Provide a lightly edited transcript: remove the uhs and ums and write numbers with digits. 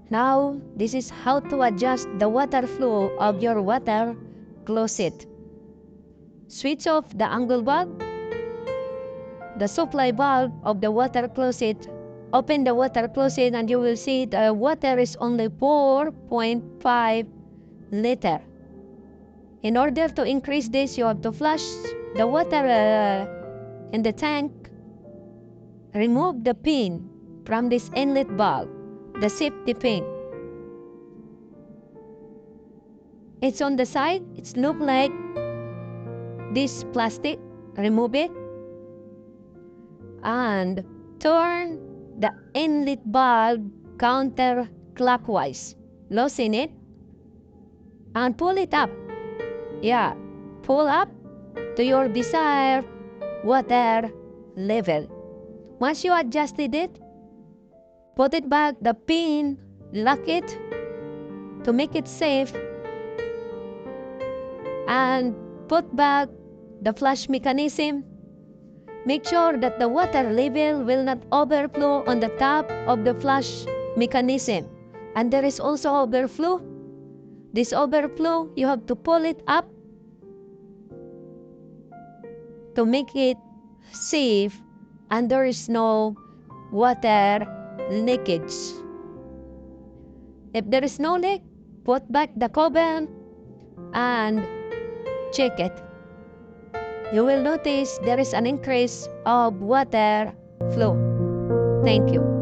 Now, this is how to adjust the water flow of your water closet. Switch off the angle bulb, the supply valve of the water closet. Open the water closet and you will see the water is only 4.5 liter. In order to increase this, you have to flush the water in the tank. Remove the pin from this inlet valve, the safety pin. It's on the side. It looks like this plastic. Remove it and turn the inlet valve counterclockwise. Loosen it and pull it up. Yeah, pull up to your desired water level. Once you adjusted it, put it back, the pin, lock it to make it safe, and put back the flush mechanism. Make sure that the water level will not overflow on the top of the flush mechanism. And there is also overflow. This overflow, you have to pull it up to make it safe and there is no water leakage. If there is no leak, put back the cover and check it. You will notice there is an increase of water flow. Thank you.